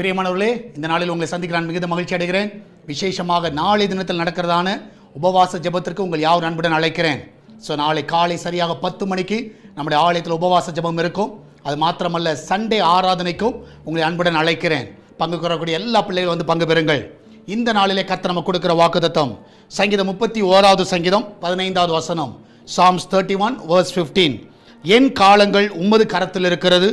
பிரியமானவர்களே, இந்த நாளில் உங்களை சந்திக்க நான் மிகுந்த மகிழ்ச்சி அடைகிறேன். விசேஷமாக நாளை தினத்தில் நடக்கிறதான உபவாச ஜெபத்திற்கு உங்கள் யார் அன்புடன் அழைக்கிறேன். ஸோ நாளை காலை சரியாக 10 மணிக்கு நம்முடைய ஆலயத்தில் உபவாச ஜெபம் இருக்கும். அது மாத்திரமல்ல, சண்டே ஆராதனைக்கும் உங்களை அன்புடன் அழைக்கிறேன். பங்கு பெறக்கூடிய எல்லா பிள்ளைகளும் வந்து பங்கு பெறுங்கள். இந்த நாளிலே கர்த்தர் நம்ம கொடுக்கிற வாக்குத்தத்தம் சங்கீதம் 31வது சங்கீதம் 15வது வசனம், Psalms 31 verse 15. என் காலங்கள் உமது கரத்தில் இருக்கிறது,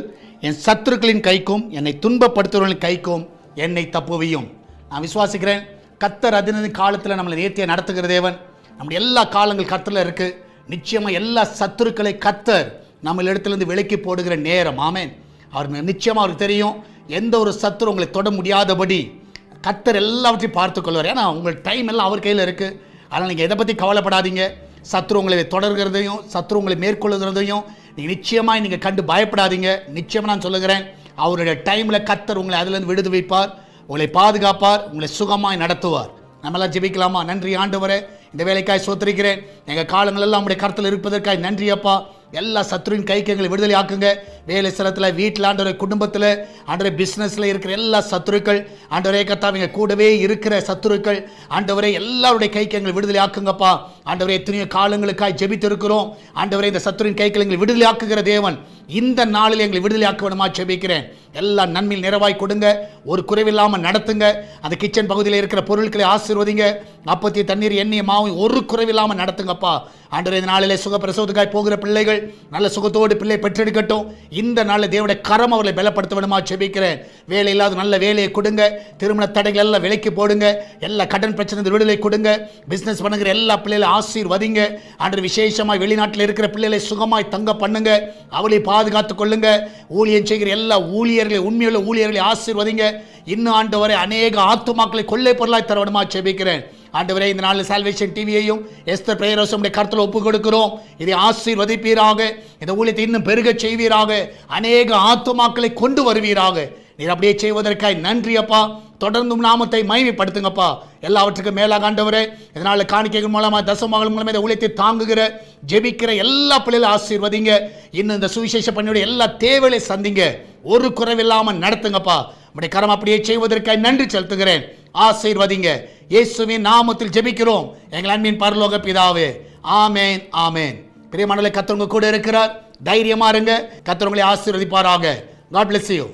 என் சத்துருக்களின் கைக்கும் என்னை துன்பப்படுத்துவர்களின் கைக்கும் என்னை தப்புவியும். நான் விசுவாசிக்கிறேன், கர்த்தர் அதினது காலத்தில் நம்மளை நேர்த்தியாக நடத்துகிற தேவன். நம்முடைய எல்லா காலங்கள் கர்த்தரில் இருக்குது. நிச்சயமாக எல்லா சத்துருக்களை கர்த்தர் நம்ம இடத்துலேருந்து விலக்கி போடுகிற நேரம். ஆமென். அவர் நிச்சயமாக அவருக்கு தெரியும், எந்த ஒரு சத்துரு உங்களை தொட முடியாதபடி கர்த்தர் எல்லாவற்றையும் பார்த்து கொள்வார். ஏன்னா உங்கள் டைம் எல்லாம் அவர் கையில் இருக்குது. அதனால் நீங்கள் எதை பற்றி கவலைப்படாதீங்க. சத்துரு உங்களை தொடர்கிறதையும் சத்துரு உங்களை மேற்கொள்ளுகிறதையும் நீங்கள் நிச்சயமாக நீங்கள் கண்டு பயப்படாதீங்க. நிச்சயமாக நான் சொல்லுகிறேன், அவருடைய டைமில் கர்த்தர் உங்களை அதிலிருந்து விடுது வைப்பார், உங்களை பாதுகாப்பார், உங்களை சுகமாய் நடத்துவார். நம்மளாம் ஜெபிக்கலாமா? நன்றி ஆண்டவரே, இந்த வேலைக்காய் சோத்திரிக்கிறேன். எங்கள் காலங்கள் எல்லாம் உங்களுடைய கருத்தில் இருப்பதற்காய் நன்றி அப்பா. எல்லா சத்துருவின் கைக்கு எங்களை விடுதலை ஆக்குங்க. வேலை ஸ்தலத்தில், வீட்டில், ஆண்டவரை குடும்பத்தில், ஆண்டவரை பிஸ்னஸில் இருக்கிற எல்லா சத்துருக்கள், ஆண்டவரே கர்த்தாவே கூடவே இருக்கிற சத்துருக்கள், ஆண்டவரை எல்லாருடைய கைக்கு எங்களை விடுதலை ஆக்குங்கப்பா. ஆண்டவரே எத்தனையோ காலங்களுக்காய் ஜெபித்திருக்கிறோம். ஆண்டவரை இந்த சத்துருவின் கைக்கு எங்களை விடுதலை ஆக்குகிற தேவன், இந்த நாளில் எங்களை விடுதலை ஆக்க வேணுமா ஜெபிக்கிறேன். எல்லா நன்மையில் நிறைவாய் கொடுங்க, ஒரு குறைவில்லாமல் நடத்துங்க. அந்த கிச்சன் பகுதியில் இருக்கிற பொருட்களை ஆசீர்வதிங்க. அப்பத்தி தண்ணீர் எண்ணெய் மாவும் ஒரு குறைவில்லாமல் நடத்துங்கப்பா. ஆண்டவரே இந்த நாளிலே சுகப்பிரசவத்துக்காய் போகிற பிள்ளைகள் நல்ல சுகத்தோடு பிள்ளை பெற்றெடுக்கட்டும். இந்த நாளில் தேவனுடைய கரம் அவர்களை பலப்படுத்த வேணுமா ஜெபிக்கிறேன். வேலை இல்லாத நல்ல வேலையை கொடுங்க. திருமண தடைகள் எல்லாம் விலைக்கு போடுங்க. எல்லா கடன் பிரச்சனை விடுதலை கொடுங்க. பிஸ்னஸ் பண்ணுகிற எல்லா பிள்ளைகளை ஆசீர்வதிங்க. ஆண்டவர் விசேஷமாய் வெளிநாட்டில் இருக்கிற பிள்ளைகளை சுகமாய் தங்க பண்ணுங்க. அவளை பாதுகாத்துக் கொள்ளுங்க. ஊழியம் செய்கிற எல்லா ஊழியர்களை, உண்மையுள்ள ஊழியர்களை ஆசீர்வதிங்க. இன்னும் ஆண்டவரை அநேக ஆத்துமாக்களை கொள்ளை பொருளாய் தர வேணுமா ஜெபிக்கிறேன். ஆண்டவரே இந்த நாளில் சால்வேஷன் டிவியையும் எஸ்தர் பிரேயர் ஹவுஸுடைய கருத்தில் ஒப்புக் கொடுக்கிறோம். இதை ஆசீர்வதிப்பீராக, இந்த ஊழியத்தை இன்னும் பெருக செய்வீராக, அநேக ஆத்துமாக்களை கொண்டு வருவீராக. நீர் அப்படியே செய்வதற்காய் நன்றி அப்பா. தொடர்ந்தும் நாமத்தை மகிமைப்படுத்துங்கப்பா. எல்லாவற்றுக்கும் மேலாக ஆண்டவரே, இதனால் காணிக்கைகள் மூலமாக தசமகள் மூலமாக இந்த ஊழியத்தை தாங்குகிற ஜெபிக்கிற எல்லா பிள்ளைகளும் ஆசீர்வதிங்க. இன்னும் இந்த சுவிசேஷ பணியோட எல்லா தேவைகளை சந்திங்க. ஒரு குறைவில்லாமல் நடத்துங்கப்பா. உடைய கரம் அப்படியே செய்வதற்காக நன்றி செலுத்துகிறேன். ஆசீர்வதிங்க. இயேசுவின் நாமத்தில் ஜெபிக்கிறோம் எங்கள் அன்பின் பரலோக பிதாவே. ஆமேன், ஆமேன். பிரியமானவர்களே, கர்த்தர் உங்க கூட இருக்கிறார். தைரியமா இருங்க. கர்த்தர் உங்களை ஆசீர்வதிப்பாராக. God bless you.